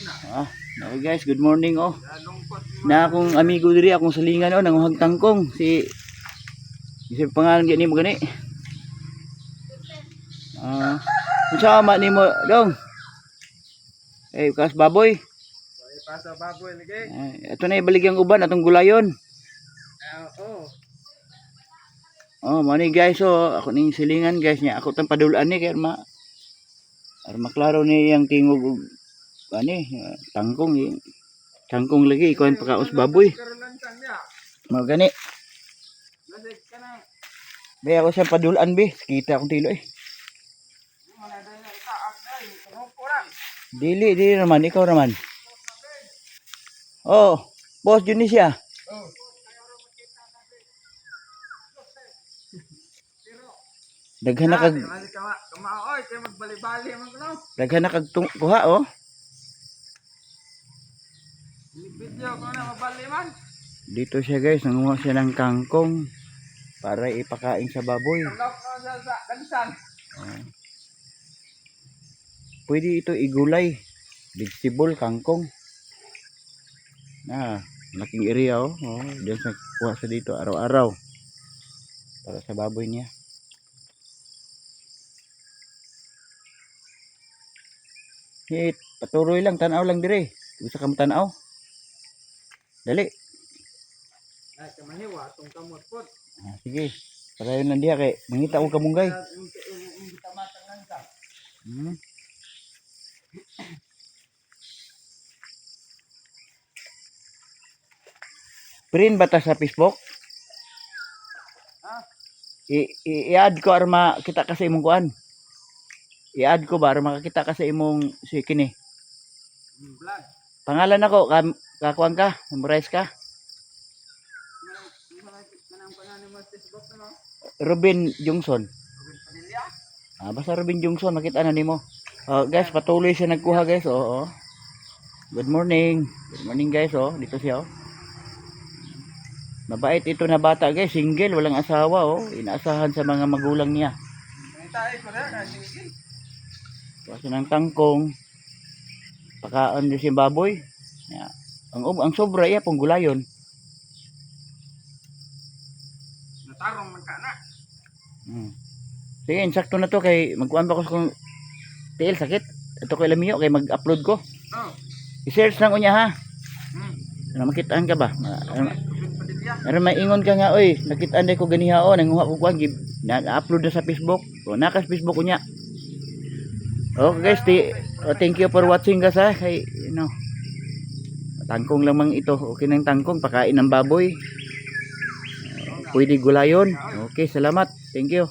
Okay guys, good morning na akong amigo diri, akong salingan nanguhag tangkong si pangalan gani mo gani. Unsa man nimo dong? Kas baboy. Paso baboy lagi. Ito na ibaligyang uban atong gulayon. Mani guys, ako ning silingan guys niya. Ako tang padulaan ni kay maklaro ni yang tingog tangkong lagi ikuan pagkaos baboy. Mao gani. Be ako sa padulaan be, kita akong tilo Dili naman, ikaw naman. Boss Junisya. Daghan na kag Daghan na kag kuha Video ko na mabali man. Dito siya guys, nanguha siya ng kangkong para ipakain sa baboy. Pwede ito igulay, vegetable, kangkong. Malaking area diyan sa kuha sa dito araw-araw para sa baboy niya. Patuloy lang, tanaw lang dire. Bisa ka matanaw. Dali. Ay, kamahiwa tong kamot pod. Sige. Padayon lang diha kay mangita og kamunggay. Print bata sa Facebook? I-add ko arma kita kasi imong kuan. I-add ko ba arma makakita ka sa imong si kini. Vlog. Pangalan ako kakuan ka, memorize ka. Robin Jungson. Basta Robin Jungson makita na nimo. Guys, patuloy siya nagkuha guys. Good morning. Good morning guys dito siya Mabait ito na bata guys, single, walang asawa inaasahan sa mga magulang niya. Kasi ng tangkong pakaan din si baboy. Ang sobra pong gulayon. Natarong man kana. Sige, insakto na to kay magkuan ba ko kung TL sakit. Ito kay lamiyo kay mag-upload ko. I-search lang unya ha. Makitaan ka ba? Pero maingon ka nga nakitaan day ko ganiha nanguha ko kuan na-upload na sa Facebook. Naka Facebook unya. Okay guys, thank you for watching guys kay tangkong lamang ito. Okay nang tangkong pakain ng baboy. Pwede gulayon. Okay, salamat. Thank you.